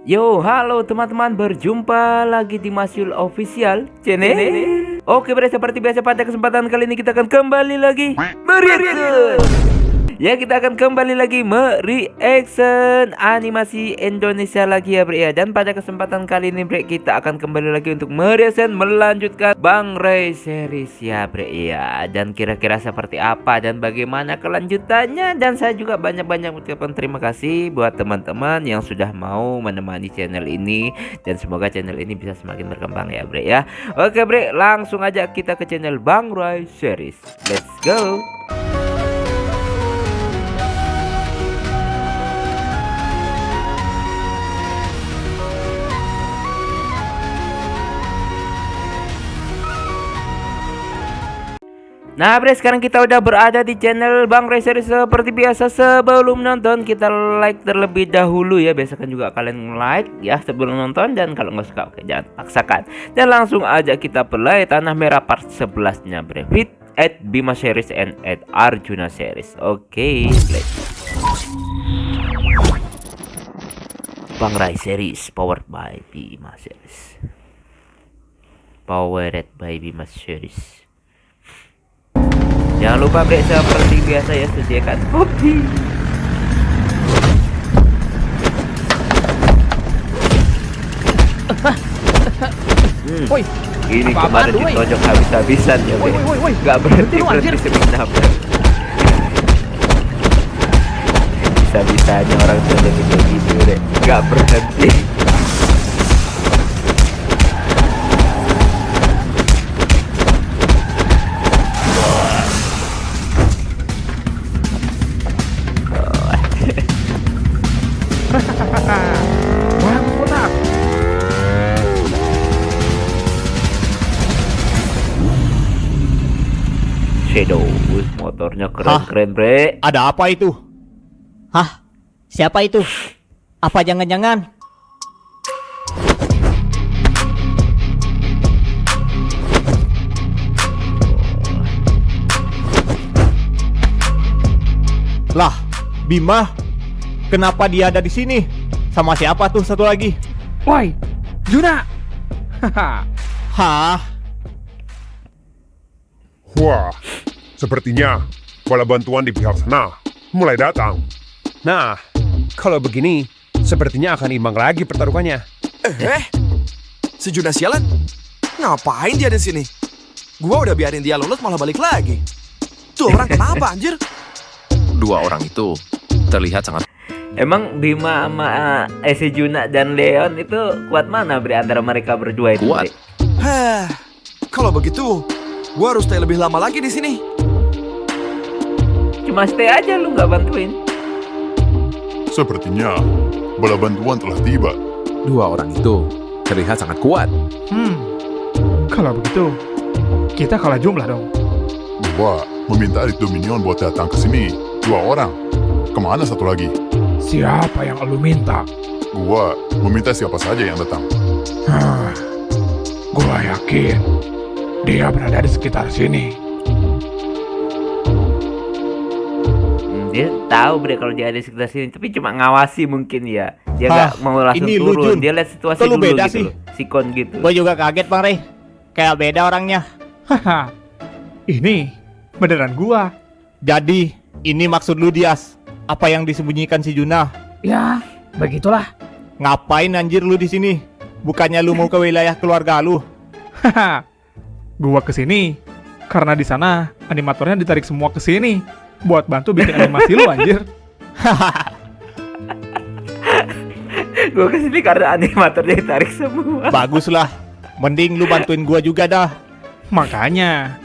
Yo, halo teman-teman, berjumpa lagi di Masyul Official Channel. Oke, seperti biasa pada kesempatan kali ini kita akan kembali lagi mereaction. Ya, kita akan kembali lagi mereaction animasi Indonesia lagi ya, Bre ya. Dan pada kesempatan kali ini, Bre, kita akan kembali lagi untuk mereaction melanjutkan Bang Ray series ya, Bre ya. Dan kira-kira seperti apa dan bagaimana kelanjutannya. Dan saya juga banyak-banyak mengucapkan terima kasih buat teman-teman yang sudah mau menemani channel ini. Dan semoga channel ini bisa semakin berkembang ya, Bre ya. Oke, Bre, langsung aja kita ke channel Bang Ray series. Let's go. Nah, Bre, sekarang kita udah berada di channel Bang Ray series. Seperti biasa, sebelum nonton kita like terlebih dahulu ya. Biasakan juga kalian like ya sebelum nonton. Dan kalau nggak suka, oke, jangan paksakan. Dan langsung aja kita play Tanah Merah part 11-nya, Bre. With at Bima series and at Arjuna series. Oke, play. Bang Ray series powered by Bima series. Powered by Bima series. Jangan lupa, Bre, seperti biasa ya, sediakan kopi. Woi, Ini apa-apaan kemarin lu, woi? ditonjok habis-habisan ya, Bre. Woi. Gak berhenti Itu lu, anjir. sebentar. Bisa-bisanya orang tonjok itu gitu, Bre. Gak berhenti. Wah, kotak. Shadow, wih, motornya keren-keren, Bre. Ada apa itu? Hah? Siapa itu? Apa jangan-jangan? Lah, Bima, kenapa dia ada di sini? Sama siapa tuh satu lagi? Woi, Juna. Haha. Hah? Wah, sepertinya bala bantuan di pihak sana mulai datang. Nah, kalau begini, sepertinya akan imbang lagi pertarungannya. Si Juna sialan? Ngapain dia di sini? Gua udah biarin dia lolos malah balik lagi. Tuh orang kenapa anjir? Dua orang itu terlihat sangat Emang Bima sama si Juna dan Leon itu kuat mana, Bre, antara mereka berdua itu? kuat. Bre? Heh, kalau begitu, gua harus stay lebih lama lagi di sini. Cuma stay aja, lu nggak bantuin. Sepertinya bala bantuan telah tiba. Dua orang itu terlihat sangat kuat. Kalau begitu, kita kalah jumlah dong. Gua meminta Elit Dominion buat datang ke sini. 2 orang. Kemana satu lagi? Siapa yang lu minta? Gua meminta siapa saja yang datang. Gua yakin dia berada di sekitar sini. Dia tahu, Bre, kalau dia ada di sekitar sini, tapi cuma ngawasi mungkin ya. Dia nggak mau langsung ini lu, turun. Jun. Dia lihat situasi Kok lu dulu beda gitu sih? loh. Sikon gitu. Gue juga kaget, Bang Ray. Kayak beda orangnya. Haha. Ini beneran gua. Jadi, ini maksud lu, Dias? Apa yang disembunyikan si Juna? Ya, begitulah. Ngapain anjir lu di sini? Bukannya lu mau ke wilayah keluarga lu? Haha. Gua kesini karena di sana animatornya ditarik semua ke sini buat bantu bikin animasi lu, anjir. Gue kesini karena animatornya ditarik semua. Baguslah. Mending lu bantuin gua juga dah. Makanya,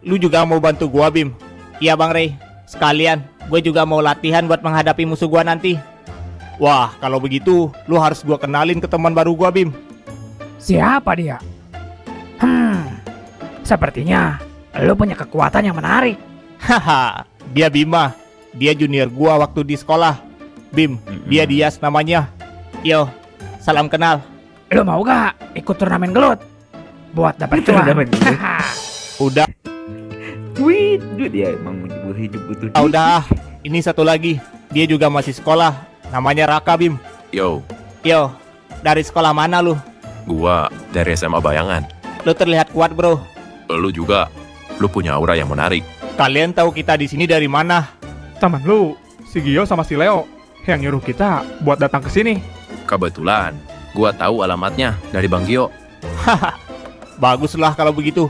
Lu juga mau bantu gua, Bim? Iya, Bang Ray. Sekalian, gue juga mau latihan buat menghadapi musuh gua nanti. Wah, kalau begitu, lu harus gua kenalin ke teman baru gua, Bim. Siapa dia? Sepertinya lu punya kekuatan yang menarik. Haha, dia Bima. Dia junior gua waktu di sekolah. Bim, dia Dias namanya. Yo, salam kenal. Lu mau gak ikut turnamen gelut? Buat dapat cuan. Turnamen gelut? Haha. Udah, Duit dia emang hidup butuh duit. udah. Ini satu lagi. Dia juga masih sekolah. Namanya Raka, Bim. Yo, Yo, dari sekolah mana lu? Gua dari SMA Bayangan. Lu terlihat kuat, bro. Lu juga. Lu punya aura yang menarik. Kalian tahu kita di sini dari mana? Teman lu, si Gio sama si Leo, yang nyuruh kita buat datang ke sini. Kebetulan, gua tahu alamatnya dari Bang Gio. Baguslah kalau begitu.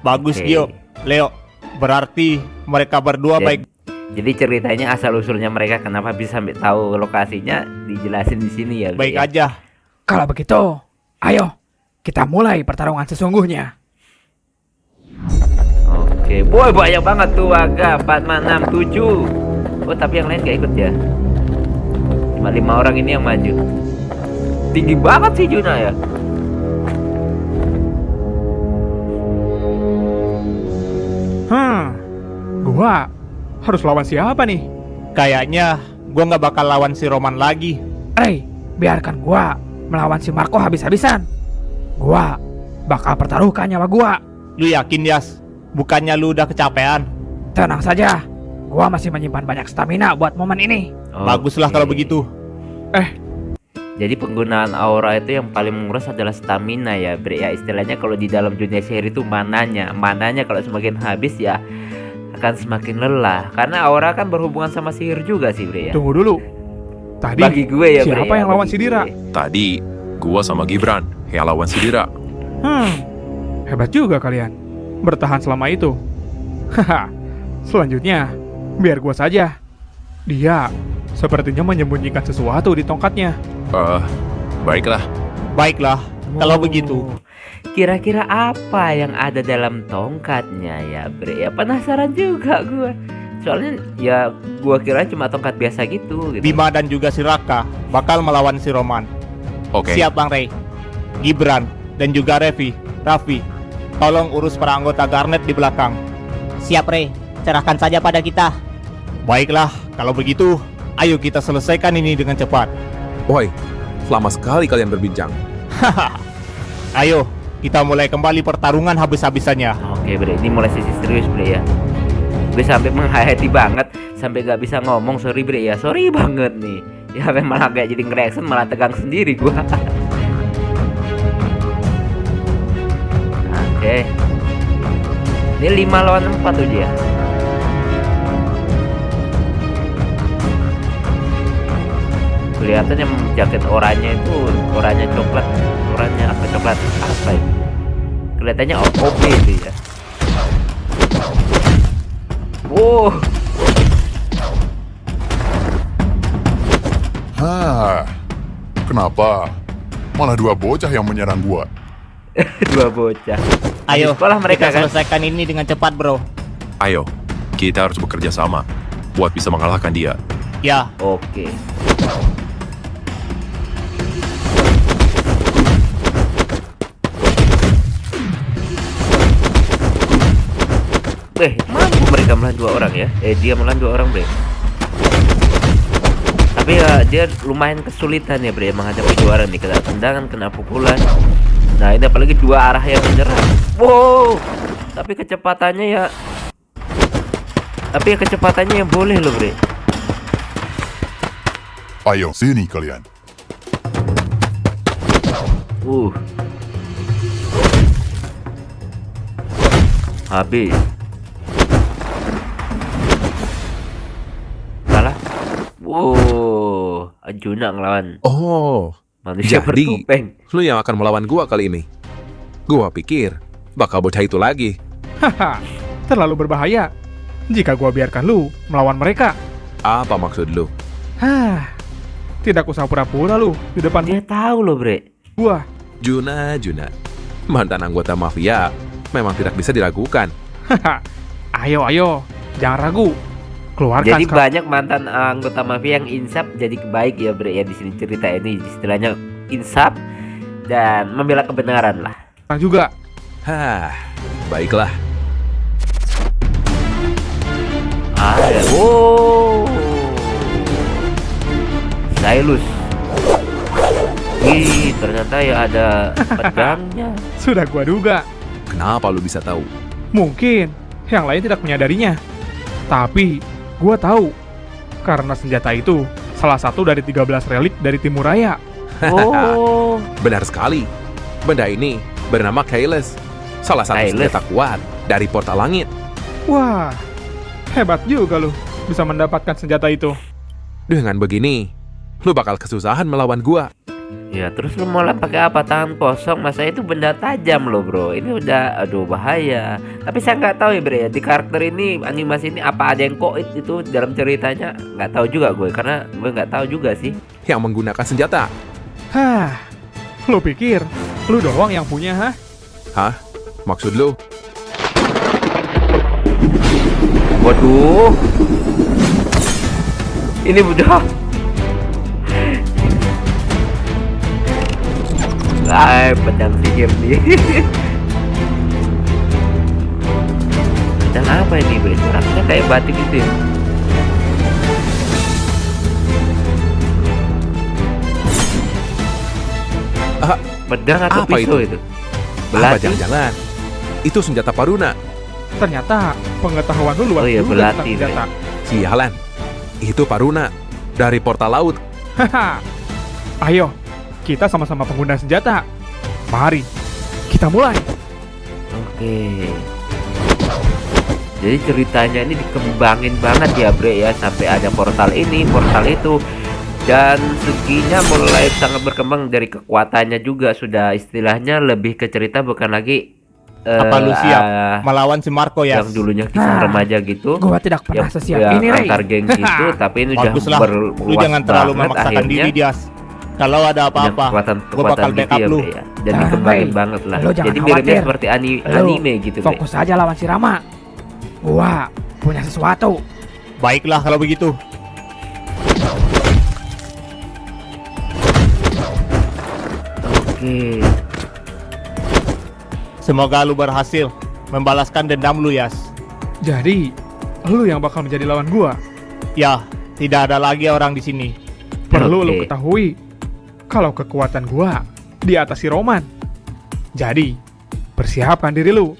Bagus, Oke. Gio. Leo, berarti mereka berdua Jadi- baik. Jadi ceritanya asal usulnya mereka kenapa bisa sampai tahu lokasinya dijelasin di sini ya. Bre, Baik ya? aja. Kalau begitu, ayo kita mulai pertarungan sesungguhnya. Oke, boy banyak banget tuh warga 4, 6, 7. Oh tapi yang lain gak ikut ya. Cuma 5 orang ini yang maju. Tinggi banget sih Juna ya. Gua harus lawan siapa nih? Kayaknya gua nggak bakal lawan si Roman lagi. Rey, biarkan gua melawan si Marco habis-habisan. Gua bakal pertaruhkan nyawa gua. Lu yakin, Yas? Bukannya lu udah kecapean? Tenang saja, gua masih menyimpan banyak stamina buat momen ini. Baguslah Oke. kalau begitu. Jadi penggunaan aura itu yang paling menguras adalah stamina ya Bre ya. Istilahnya kalau di dalam dunia sihir itu mananya kalau semakin habis ya akan semakin lelah. Karena aura kan berhubungan sama sihir juga sih Bre ya. Tunggu dulu. Tadi Bagi gue ya Bre siapa ya, yang lawan bagi si Dira? gue. Tadi, gua sama Gibran yang lawan si Dira. Hebat juga kalian. Bertahan selama itu. Haha. Selanjutnya, biar gua saja. Dia sepertinya menyembunyikan sesuatu di tongkatnya. Baiklah. Baiklah, kalau Oh. begitu. Kira-kira apa yang ada dalam tongkatnya ya Bre ya, penasaran juga gue. Soalnya ya gue kira cuma tongkat biasa gitu. Bima dan juga si Raka bakal melawan si Roman. Oke. Siap, Bang Rey. Gibran dan juga Raffi, tolong urus para anggota Garnet di belakang. Siap, Rey. Serahkan saja pada kita. Baiklah, kalau begitu, ayo kita selesaikan ini dengan cepat. Woi, lama sekali kalian berbincang. Ayo, kita mulai kembali pertarungan habis-habisannya. Oke Bre, ini mulai sisi serius Bre ya. Gue sampai menghayati banget, sampai gak bisa ngomong, sorry Bre ya, sorry banget nih. Ya malah kayak jadi nge-reaction, malah tegang sendiri gue. Oke. Ini 5 lawan 4 tuh dia. Kelihatannya jaket oranye itu oranye coklat, oranye apa coklat apa itu? Kelihatannya OP itu ya. Wow, Hah, kenapa? Malah dua bocah yang menyerang gua. dua bocah. Ayo, Di sekolah mereka kita kan. selesaikan ini dengan cepat, bro. Ayo, kita harus bekerja sama buat bisa mengalahkan dia. Ya, Oke. Mampu mereka melawan 2 orang ya. Dia melawan 2 orang, Bre. Tapi ya dia lumayan kesulitan ya, Bre, menghadapi 2 orang nih. Kena tendangan, kena pukulan. Nah, ini apalagi 2 arah yang menyerang. Wow. Tapi kecepatannya yang boleh loh, Bre. Ayo, sini kalian. Habis. Kalah. Wow, Arjuna ngelawan Oh, manusia jadi bertopeng. lu yang akan melawan gua kali ini. Gua pikir bakal bocah itu lagi. Haha, terlalu berbahaya jika gua biarkan lu melawan mereka. Apa maksud lu? Tidak usah pura-pura lu di depan Dia tahu loh, Bre. gua. Juna, mantan anggota mafia memang tidak bisa diragukan. Haha, ayo, jangan ragu. Keluarkan Jadi sekarang. banyak mantan anggota mafia yang insaf jadi baik ya, Bre, ya di sini cerita ini istilahnya insaf dan membela kebenaran lah. juga. Baiklah. Wow. Stylus. Wih, ternyata ya ada pedangnya. Sudah gua duga. Kenapa lu bisa tahu? Mungkin yang lain tidak menyadarinya. Tapi gua tahu karena senjata itu salah satu dari 13 relik dari Timur Raya. Oh, Benar sekali. Benda ini bernama Keyless. Salah satu Keyless. senjata kuat dari portal langit. Wah, hebat juga lu bisa mendapatkan senjata itu. Dengan begini, lu bakal kesusahan melawan gua. ya terus lu mau pakai apa? Tangan kosong, masa itu benda tajam loh bro. Ini udah, aduh bahaya. Tapi saya nggak tahu ya bro ya, di karakter ini, animasi ini apa ada yang koit itu dalam ceritanya? Nggak tahu juga gue, karena gue nggak tahu juga sih. Yang menggunakan senjata. Hah, lu pikir lu doang yang punya, hah? Hah? Maksud lu? Waduh, ini udah. Pedang sihir nih. Pedang apa ini bro? Rasanya kayak batik gitu ya. Ah, Pedang atau apa pisau itu? itu? apa Belati. jangan-jangan? Itu senjata Paruna. Ternyata pengetahuan lu luas Oh iya, juga tentang belati, senjata. Sialan. Itu Paruna dari portal laut. Haha. Ayo, kita sama-sama pengguna senjata. Mari, kita mulai. Oke. Jadi ceritanya ini dikembangin banget ya bre ya, sampai ada portal ini, portal itu, dan seginya mulai sangat berkembang. Dari kekuatannya juga sudah istilahnya lebih ke cerita, bukan lagi Apa lu siap melawan si Marco ya? yang dulunya kisah remaja gitu. Gua tidak pernah Yang sesiap yang ini, Ray. antar geng gitu, tapi ini udah Baguslah, lu berluas jangan terlalu banget memaksakan akhirnya. diri, Dias. Kalau ada Punya apa-apa, gue bakal gitu backup ya, lu. Bre, ya. Dan Jangan, dikembangin Ray. banget lah. Lu jangan Jadi miripnya khawatir. seperti Lu anime gitu Bre. fokus aja lawan si Rama. Gua punya sesuatu. Baiklah kalau begitu. Oke. Semoga lu berhasil membalaskan dendam lu, Yas. Jadi, lu yang bakal menjadi lawan gua. Ya, tidak ada lagi orang di sini. Perlu lu Oke. ketahui kalau kekuatan gua di atas si Roman. Jadi, persiapkan diri lu.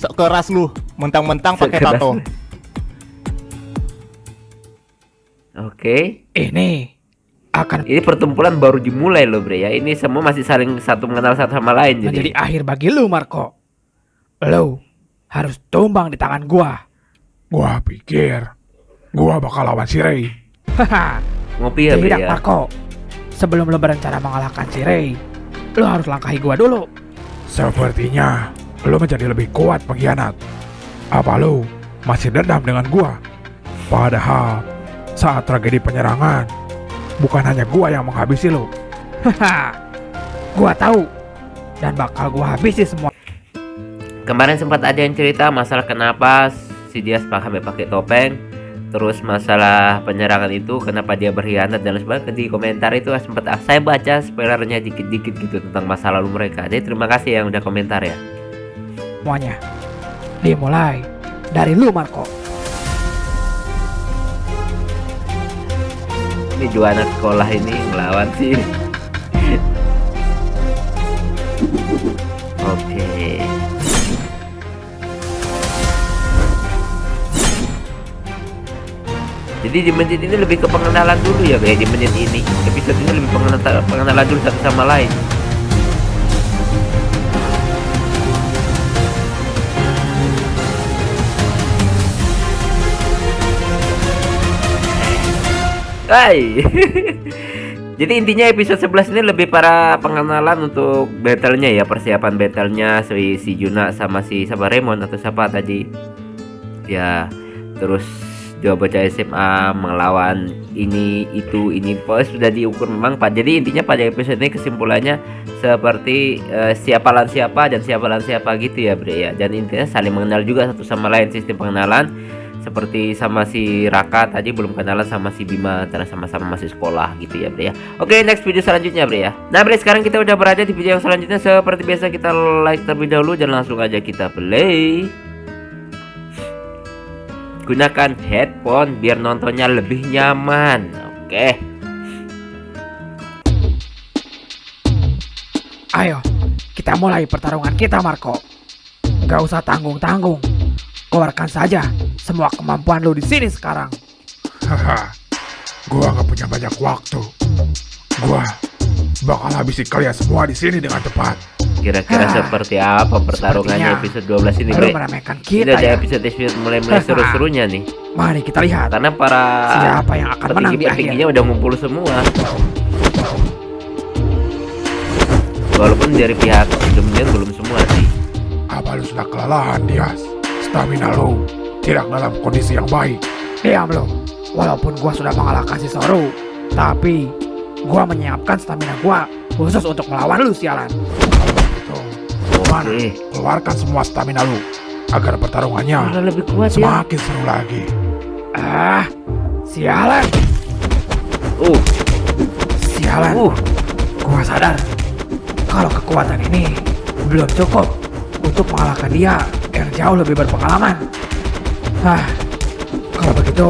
Sok keras lu, mentang-mentang pakai Sekeras. tato. Oke. Ini akan Ini pertempuran baru dimulai loh bre ya. Ini semua masih saling satu mengenal satu sama lain menjadi jadi. akhir bagi lu, Marco. Lu harus tumbang di tangan gua. Gua pikir gua bakal lawan si Ray. Haha. Ngopi ya bre Tidak, ya. Marco. Sebelum lu berencana mengalahkan si Ray, lu harus langkahi gua dulu. Sepertinya lu menjadi lebih kuat pengkhianat. Apa lu masih dendam dengan gua? Padahal saat tragedi penyerangan, bukan hanya gua yang menghabisi lu. Haha. Gua tahu dan bakal gua habisi semua. Kemarin sempat ada yang cerita masalah kenapa si Dias sampai pakai topeng. Terus masalah penyerangan itu kenapa dia berkhianat dan sebagainya. Di komentar itu sempat saya baca spoilernya dikit-dikit gitu tentang masa lalu mereka. Jadi terima kasih yang udah komentar ya. Semuanya dimulai dari lu, Marco. Ini dua anak sekolah ini ngelawan sih. Oke. Jadi di menit ini lebih ke pengenalan dulu ya, Bre. Di menit ini episode ini lebih pengenalan dulu satu sama lain. Hai. Jadi intinya episode 11 ini lebih para pengenalan untuk battle-nya ya, persiapan battle-nya si Juna sama si Raymond atau siapa tadi. Ya, terus dua bocah SMA melawan ini pokoknya sudah diukur memang Pak. Jadi intinya pada episode ini kesimpulannya seperti siapa lawan siapa dan siapa lawan siapa gitu ya Bre ya. Dan intinya saling mengenal juga satu sama lain, sistem pengenalan. Seperti sama si Raka tadi belum kenalan sama si Bima karena sama-sama masih sekolah gitu ya Bre ya. Oke, next video selanjutnya Bre ya. Nah Bre, sekarang kita udah berada di video yang selanjutnya. Seperti biasa kita like terlebih dahulu dan langsung aja kita play. Gunakan headphone biar nontonnya lebih nyaman. Oke. Ayo, kita mulai pertarungan kita, Marco. Gak usah tanggung-tanggung. Keluarkan saja semua kemampuan lu di sini sekarang. Haha, gua gak punya banyak waktu. Gua bakal habisi kalian semua di sini dengan cepat. Kira-kira seperti apa pertarungannya episode 12 ini, Lu Bre? meremehkan Ini kita ada ya. episode mulai seru-serunya nih. Mari kita lihat Karena para siapa yang akan menang di akhir. petingginya udah ngumpul semua. Walaupun dari pihak Dominion belum semua sih. Apa lu sudah kelelahan, Dias? Stamina lu tidak dalam kondisi yang baik. Diam lo. Walaupun gua sudah mengalahkan si Soru, tapi gua menyiapkan stamina gua khusus untuk melawan lu, sialan. Mana? Keluarkan semua stamina lu agar pertarungannya Udah lebih kuat ya. semakin seru lagi. Ah, sialan. Sialan. Gua sadar kalau kekuatan ini belum cukup untuk mengalahkan dia yang jauh lebih berpengalaman. Kalau begitu,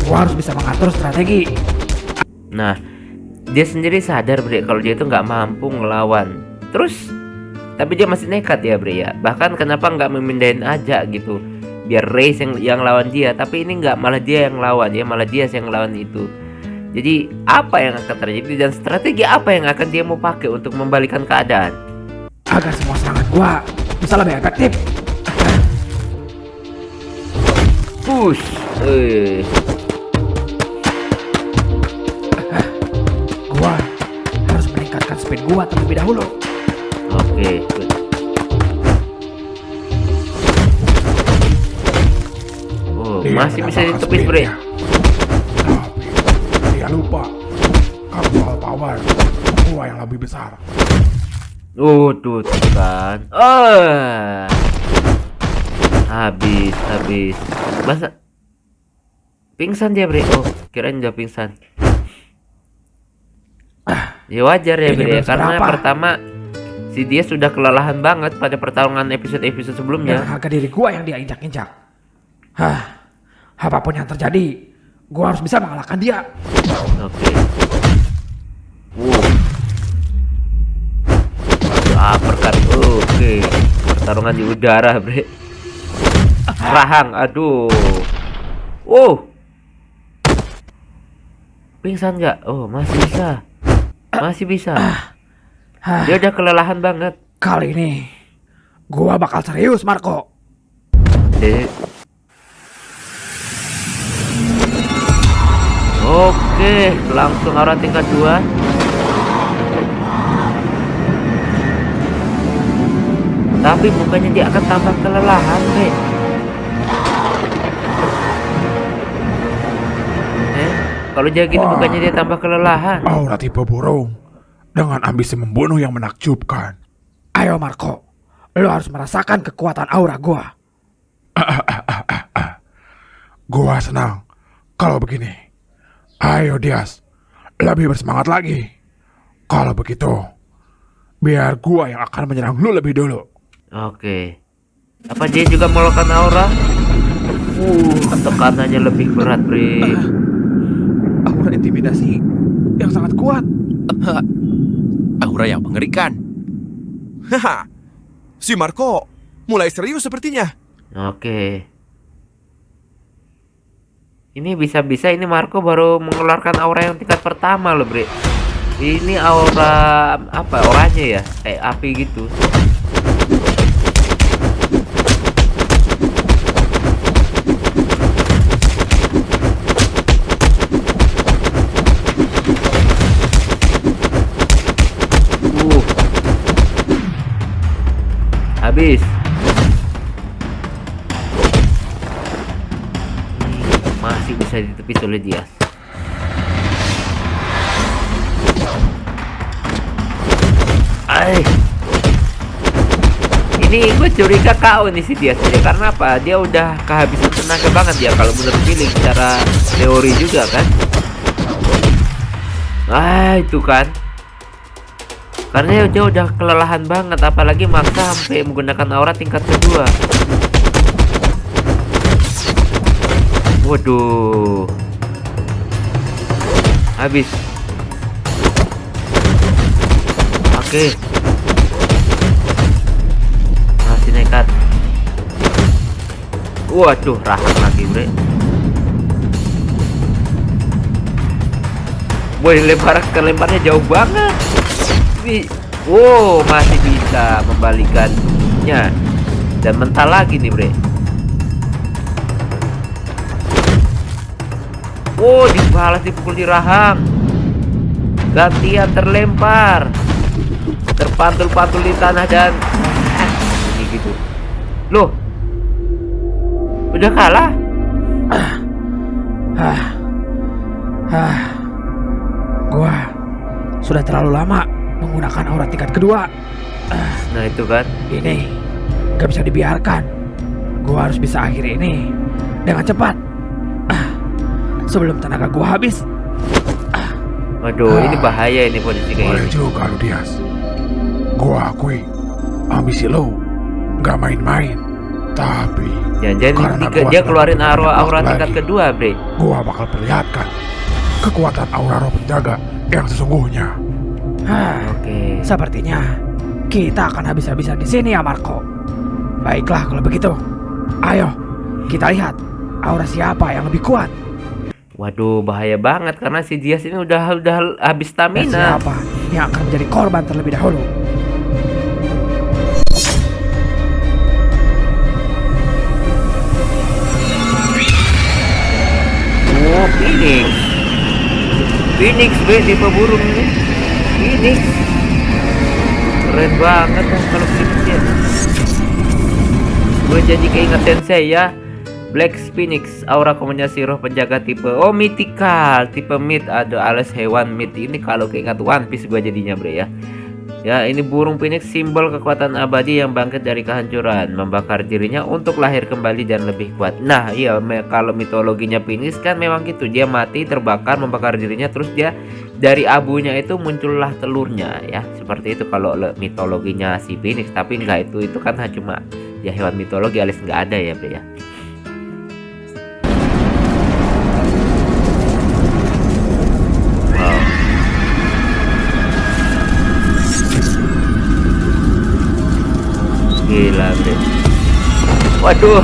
gua harus bisa mengatur strategi. Nah, dia sendiri sadar, Bre, kalau dia itu nggak mampu ngelawan. Terus tapi dia masih nekat ya, Bre ya. Bahkan kenapa nggak memindahin aja gitu, biar Race yang lawan dia. Tapi ini nggak, malah dia yang lawan ya, malah dia yang lawan itu. Jadi apa yang akan terjadi dan strategi apa yang akan dia mau pakai untuk membalikan keadaan? Agar semua serangan gua bisa lebih efektif. Push. Gua harus meningkatkan speed gua terlebih dahulu. Oke. Oh, Dia masih bisa menambahkan ditepis, Bre. speednya. Tapi dia lupa kalau soal power gua yang lebih besar. Tuh kan. Habis. Masa pingsan dia, Bre. Oh, kirain udah pingsan. Ya wajar ya, Ini Bre, belum karena seberapa. pertama si dia sudah kelelahan banget pada pertarungan episode-episode Dan sebelumnya. harga diri gua yang dia injak-injak. Apapun yang terjadi, gua harus bisa mengalahkan dia. Oke. Uppercut. Oke. Pertarungan di udara, Bre. Rahang, aduh. Pingsan nggak? Oh, masih bisa. Masih bisa. Dia udah kelelahan banget. Kali ini, gua bakal serius, Marco. Oke, langsung aura tingkat 2. Tapi bukannya dia akan tambah kelelahan, Bre. Kalau dia gitu Wah. bukannya dia tambah kelelahan. Aura tipe burung dengan ambisi membunuh yang menakjubkan. Ayo, Marco. Lo harus merasakan kekuatan aura gua. Gua senang kalau begini. Ayo, Dias, lebih bersemangat lagi. Kalau begitu, biar gua yang akan menyerang lu lebih dulu. Oke. Apa dia juga melakukan aura? Tekanannya lebih berat, Bre. Aura intimidasi yang sangat kuat. Aura yang mengerikan. Haha. Si Marco mulai serius sepertinya. Oke. Ini bisa-bisa ini Marco baru mengeluarkan aura yang tingkat pertama loh, Bre. Ini aura apa? Oranye ya? Kayak api gitu. Habis. Masih bisa ditepis oleh dia. Ini gue curiga KO nih si dia saja. Karena apa? Dia udah kehabisan tenaga banget ya kalau menurut feeling secara teori juga kan. Itu kan. Karena dia udah kelelahan banget, apalagi maksa sampai menggunakan aura tingkat kedua. Waduh. Habis. Oke. Masih nekat. Waduh, rahang lagi, Bre. Boy, lemparnya jauh banget. Wow, masih bisa membalikannya. Dan mental lagi nih, bre. Wow, dibalas, dipukul di rahang. Gantian terlempar, terpantul-pantul di tanah dan ini gitu. Loh, udah kalah. Gua sudah terlalu lama menggunakan aura tingkat kedua. Nah itu kan. Ini gak bisa dibiarkan. Gua harus bisa akhiri ini dengan cepat. Sebelum tenaga gua habis. Waduh, ini bahaya ini posisi kayak Boleh gini. juga lu, Dias. Gua akui, ambisi lo gak main-main. Tapi Jangan-jangan dia keluarin aura tingkat kedua, bre. gua bakal perlihatkan kekuatan aura roh penjaga yang sesungguhnya. Oke. Sepertinya kita akan habis-habisan di sini ya, Marco. Baiklah kalau begitu. Ayo, kita lihat aura siapa yang lebih kuat. Waduh, bahaya banget karena si Dias ini udah habis Dan stamina. siapa yang akan menjadi korban terlebih dahulu. Oh, Phoenix, bre, tipe burung ini. Phoenix. Keren banget kan kalau Phoenix ya. Gue jadi keinget Sensei ya. Black Phoenix, aura kombinasi roh penjaga tipe mythical, tipe mid, ada alas hewan mid. Ini kalau keinget One Piece gue jadinya, bre ya. Ya, ini burung Phoenix simbol kekuatan abadi yang bangkit dari kehancuran, membakar dirinya untuk lahir kembali dan lebih kuat. Nah, iya, kalau mitologinya Phoenix kan memang gitu, dia mati, terbakar, membakar dirinya, terus dia dari abunya itu muncullah telurnya ya. Seperti itu kalau mitologinya si Phoenix, tapi enggak, itu kan cuma ya hewan mitologi alias nggak ada ya, bre ya. Gila, bre. Waduh,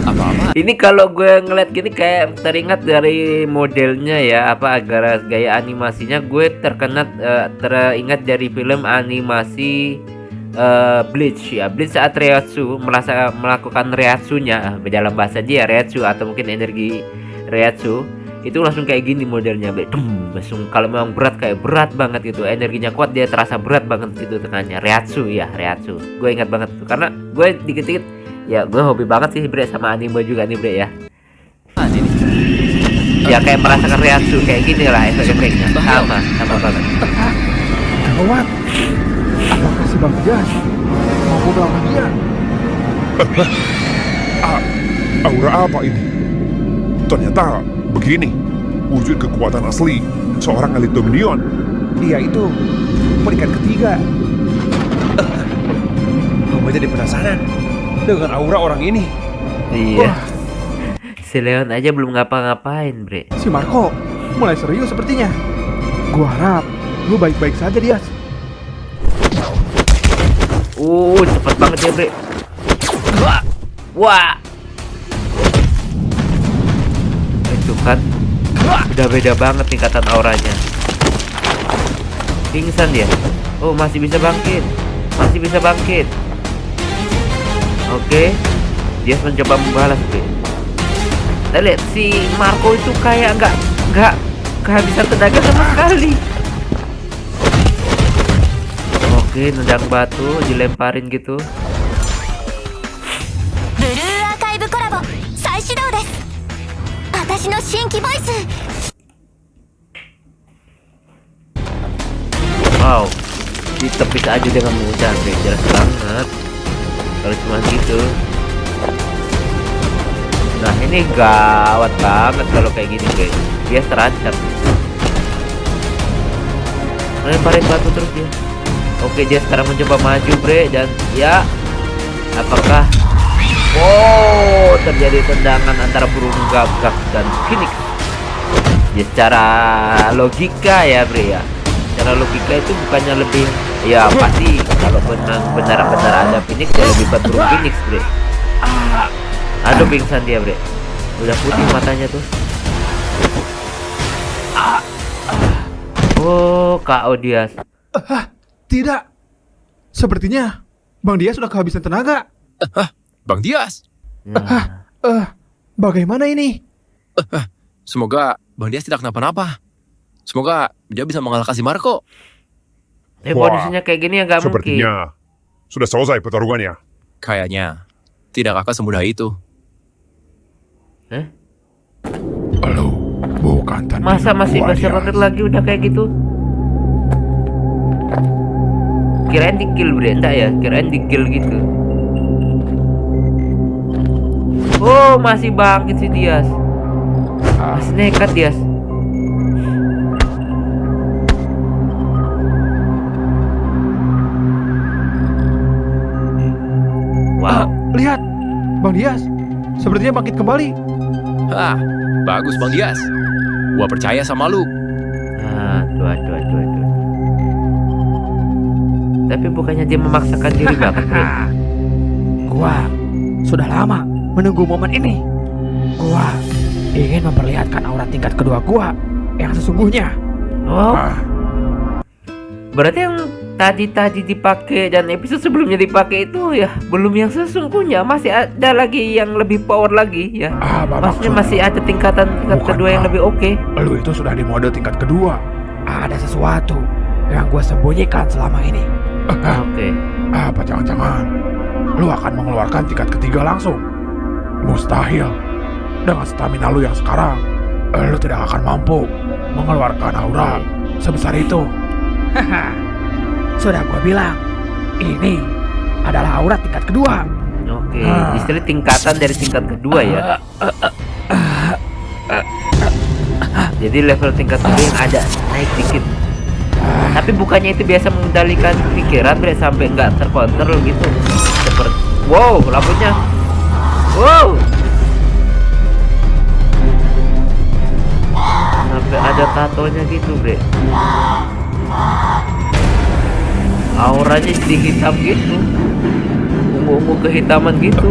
Apa-apa? ini kalau gue ngeliat gini kayak teringat dari modelnya ya, apa agar gaya animasinya gue teringat dari film animasi Bleach ya. Bleach saat Reiatsu melakukan Reiatsunya dalam bahasa dia Reiatsu atau mungkin energi Reiatsu itu langsung kayak gini modelnya, langsung kalau memang kayak berat banget gitu, energinya kuat, dia terasa berat banget gitu tekanannya. Reiatsu ya, Reiatsu. Gue ingat banget tuh karena gue dikit-dikit ya, gue hobi banget sih, bre, sama anime juga nih, bre ya. Ya kayak merasakan Reiatsu kayak gini lah efek-efeknya, sama banget. Gawat. Apakah si Bang Jas mampu melawan dia? Aura apa ini? Ternyata begini wujud kekuatan asli seorang elit Dominion. Dia itu peringkat ketiga. Gue jadi penasaran dengan aura orang ini. Iya. Si Leon aja belum ngapa-ngapain, bre. Si Marco mulai serius sepertinya. Gua harap lu baik-baik saja, Dias. Cepet banget ya, bre. Wah. Itu kan udah beda banget tingkatan auranya. Pingsan dia. Oh, masih bisa bangkit. Oke. Dia mencoba membalas, bre. Kita lihat si Marco itu kayak nggak kehabisan tenaga sama sekali. Oke, nendang batu dilemparin gitu. Wow, ditepis aja dengan mudah, bre. Jelas banget kalau cuma gitu. Nah, ini gawat banget kalau kayak gini, bre. Dia terancam. Lemparin batu terus dia. Oke, dia sekarang mencoba maju, bre, dan ya, apakah terjadi tendangan antara burung gagak dan Phoenix. Ya secara logika ya, bre ya. Secara logika itu bukannya lebih, ya pasti kalau benar-benar ada Phoenix ya lebih buat burung Phoenix, bre. Aduh, pingsan dia, bre. Udah putih matanya tuh. Oh, KO Dias. Tidak. Sepertinya Bang Dias sudah kehabisan tenaga. Bang Dias. Nah, Bagaimana ini? Semoga Bang Dias tidak kenapa-napa. Semoga dia bisa mengalahkan si Marco. Wah, kondisinya kayak gini ya nggak mungkin. Sepertinya sudah selesai pertarungannya. Kayaknya tidak akan semudah itu. Lu bukan tandingan Masa masih gua, basa Dias. banget lagi udah kayak gitu? Kirain di kill bre, enggak ya? Kirain di kill gitu. Oh, masih bangkit si Dias. Masih nekat Dias. Wow. Lihat, Bang Dias sepertinya bangkit kembali. Hah, bagus Bang Dias. Gua percaya sama lu. Aduh. Tapi bukannya dia memaksakan diri banget, bre. Gua sudah lama menunggu momen ini. Gua ingin memperlihatkan aura tingkat kedua gua yang sesungguhnya. Oh. Berarti yang tadi dipakai dan episode sebelumnya dipakai itu ya belum yang sesungguhnya, masih ada lagi yang lebih power lagi ya. Maksudnya masih ada tingkat kedua yang lebih oke. Lu itu sudah di mode tingkat kedua. Ada sesuatu yang gua sembunyikan selama ini. Oke. Apa jangan-jangan lu akan mengeluarkan tingkat ketiga langsung? Mustahil. Dengan stamina lu yang sekarang, lu tidak akan mampu mengeluarkan aura sebesar itu. Sudah gua bilang, ini adalah aura tingkat kedua. Oke, istilah tingkatan dari tingkat kedua ya. Jadi level tingkat kedua yang ada naik dikit. Tapi bukannya itu biasa mengendalikan pikiran bre sampai nggak terkontrol gitu. Seperti wow, lampunya. Wow. Sampai ada tatonya gitu, bre. Auranya jadi hitam gitu. Ungu-ungu kehitaman gitu.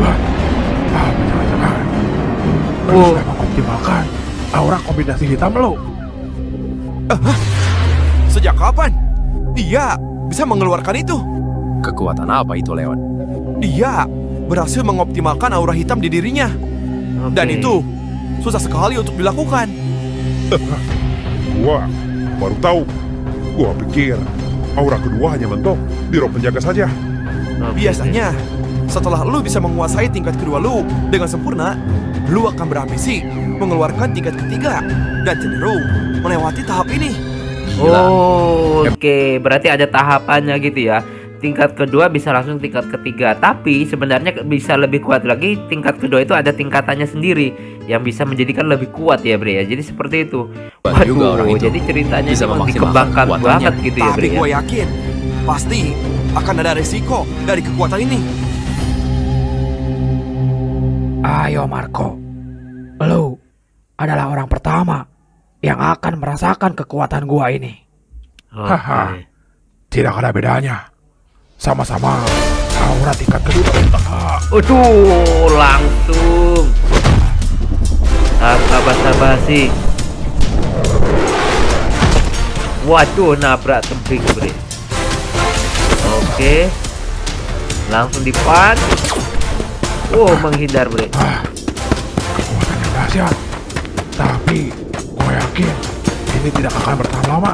Jangan-jangan lu sudah mengoptimalkan aura kombinasi hitam lu. Sejak kapan dia bisa mengeluarkan itu? Kekuatan apa itu, Leon? Dia berhasil mengoptimalkan aura hitam di dirinya. Dan itu susah sekali untuk dilakukan. Gua baru tahu. Gua pikir aura kedua hanya mentok di roh penjaga saja. Biasanya setelah lu bisa menguasai tingkat kedua lu dengan sempurna, lu akan berambisi mengeluarkan tingkat ketiga dan cenderung melewati tahap ini. Oh, oke. Berarti ada tahapannya gitu ya. Tingkat kedua bisa langsung tingkat ketiga. Tapi sebenarnya bisa lebih kuat lagi. Tingkat kedua itu ada tingkatannya sendiri yang bisa menjadikan lebih kuat ya, Bre ya. Jadi seperti itu. Juga orang itu jadi ceritanya bisa memang memaksimalkan dikembangkan kekuatannya. banget gitu ya, Bre Tapi ya. gue yakin pasti akan ada resiko dari kekuatan ini. Ayo Marco, lu adalah orang pertama yang akan merasakan kekuatan gua ini. Haha, tidak ada bedanya. Sama-sama aura tingkat kedua. Waduh, langsung tanpa basa-basi. Waduh, nabrak tebing, Bre. Oke. Langsung dipan. Oh, menghindar, Bre. Kekuatan yang dahsyat. Tapi gue yakin ini tidak akan bertahan lama.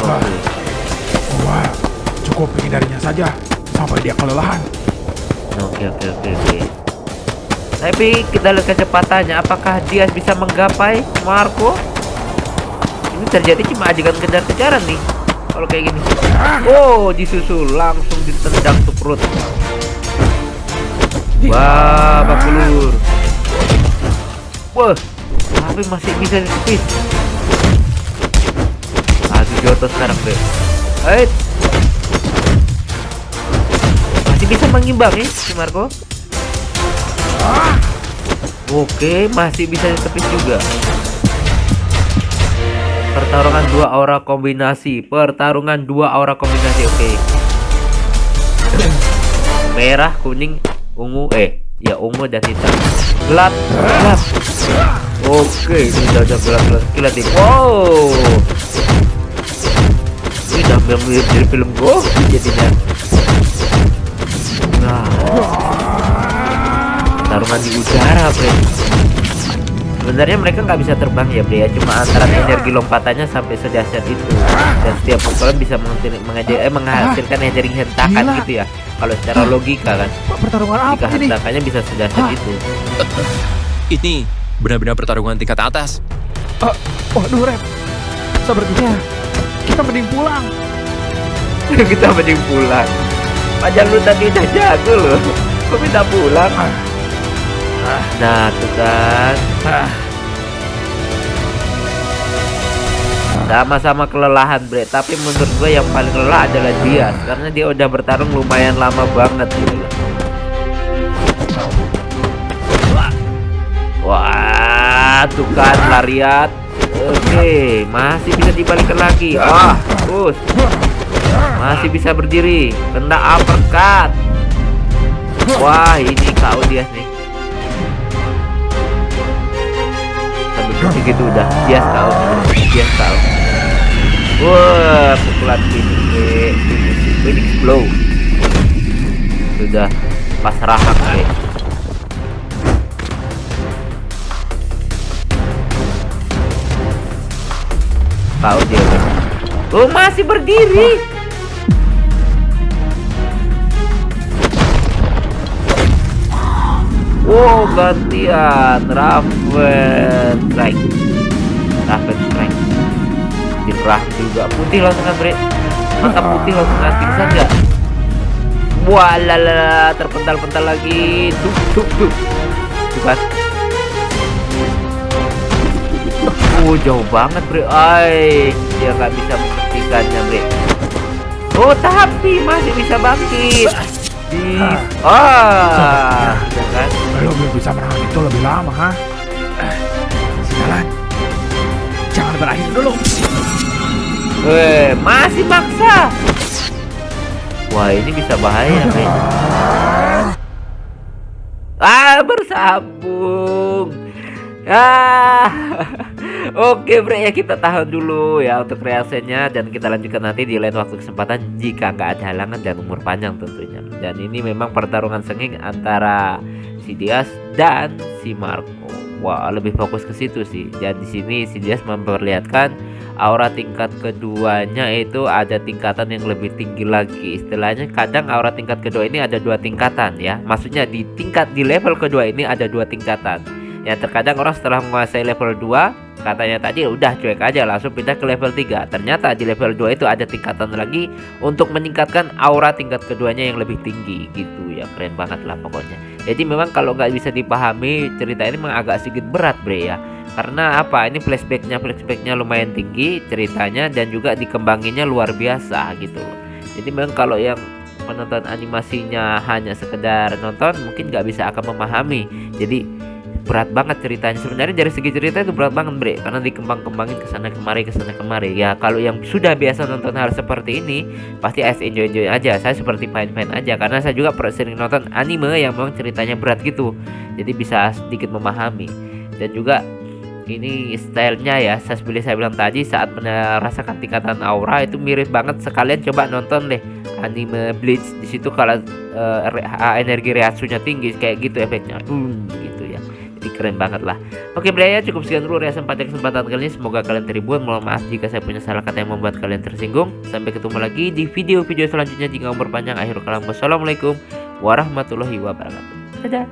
Gue cukup menghindarinya saja sampai dia kelelahan. Oke. Tapi kita lihat kecepatannya. Apakah dia bisa menggapai Marco? Ini terjadi cuma adegan kejar-kejaran nih. Kalau kayak gini. Oh, disusul langsung ditendang tuh perut. Wah, bakulur. Wah, tapi masih bisa ditepis. Lagi Joto sekarang, Bre. Masih bisa mengimbangi si Marco. Oke, masih bisa ditepis juga. Pertarungan dua aura kombinasi. Oke. Merah, kuning, ungu. Ungu dan hitam. Gelap. Oke, ini udah gelap. Lihat nih. Wow. mirip dari film Goku jadinya. Nah, pertarungan di udara, Bre. Sebenarnya mereka nggak bisa terbang ya, Bre, ya. Cuma antara energi lompatannya sampai sedahsyat itu. Dan setiap pukulan bisa menghasilkan energi hentakan gitu ya. Kalau secara logika kan. Pertarungan Jika apa ini? hentakannya bisa sedahsyat itu. Ini benar-benar pertarungan tingkat atas. Waduh, Rep. Sepertinya kita mending pulang. Kita mending pulang. Padahal lu tadi udah jago loh. Kok minta pulang? Nah, tuh kan. Sama-sama kelelahan, Bre. Tapi menurut gue yang paling lelah adalah Dias, karena dia udah bertarung lumayan lama banget gitu loh. Wah, tuh kan lariat. Oke, masih bisa dibalikan lagi. Terus masih bisa berdiri. Kena uppercut. Wah, ini KO Dias nih. Sampai gitu udah. Dias KO. Dias KO. Wah, pukulan Phoenix Blow. Sudah pas rahang, nih. KO dia. Oh, masih berdiri. Wow, gantian Raven Strike. Dirah juga putih langsung kan, Bre. Mantap, putih langsung kan, bisa nggak? Wah, lala, terpental-pental lagi. Tuh kan. Jauh banget, Bre. Dia nggak bisa menghentikannya, Bre. Oh, tapi masih bisa bangkit. Ya kan? Lo belum bisa menahan itu lebih lama, ha? Sialan. Jangan berakhir dulu. Masih maksa. Wah, ini bisa bahaya, Bre. Bersambung. Oke, Bre, ya kita tahan dulu ya untuk reaksinya, dan kita lanjutkan nanti di lain waktu kesempatan jika nggak ada halangan dan umur panjang tentunya. Dan ini memang pertarungan sengit antara si Dias dan si Marco. Wah, lebih fokus ke situ sih. Dan di sini si Dias memperlihatkan aura tingkat keduanya itu ada tingkatan yang lebih tinggi lagi. Istilahnya kadang aura tingkat kedua ini ada 2 tingkatan ya. Maksudnya di level kedua ini ada 2 tingkatan. Yang terkadang orang setelah menguasai level 2, katanya tadi udah cuek aja langsung pindah ke level 3. Ternyata di level 2 itu ada tingkatan lagi untuk meningkatkan aura tingkat keduanya yang lebih tinggi gitu ya. Keren banget lah pokoknya. Jadi memang kalau nggak bisa dipahami cerita ini memang agak sedikit berat, Bre, ya. Karena apa? Ini flashbacknya lumayan tinggi ceritanya, dan juga dikembanginnya luar biasa gitu. Jadi memang kalau yang penonton animasinya hanya sekedar nonton mungkin nggak bisa akan memahami. Jadi berat banget ceritanya. Sebenarnya dari segi cerita itu berat banget, Bre, karena dikembang-kembangin kesana kemari. Ya kalau yang sudah biasa nonton hal seperti ini pasti enjoy aja. Saya seperti fine aja, karena saya juga sering nonton anime yang memang ceritanya berat gitu. Jadi bisa sedikit memahami. Dan juga ini stylenya ya, seperti saya bilang tadi, saat merasakan tingkatan aura itu mirip banget. Sekalian coba nonton deh anime Bleach. Di situ kalau energi reatsunya tinggi kayak gitu efeknya. Gitu ya. Jadi keren banget lah. Oke, Bre, ya cukup sekian dulu reaksi pada kesempatan kali ini. Semoga kalian terhibur. Mohon maaf jika saya punya salah kata yang membuat kalian tersinggung. Sampai ketemu lagi di video-video selanjutnya. Jika umur panjang, akhir kalam. Wassalamualaikum warahmatullahi wabarakatuh. Dadah.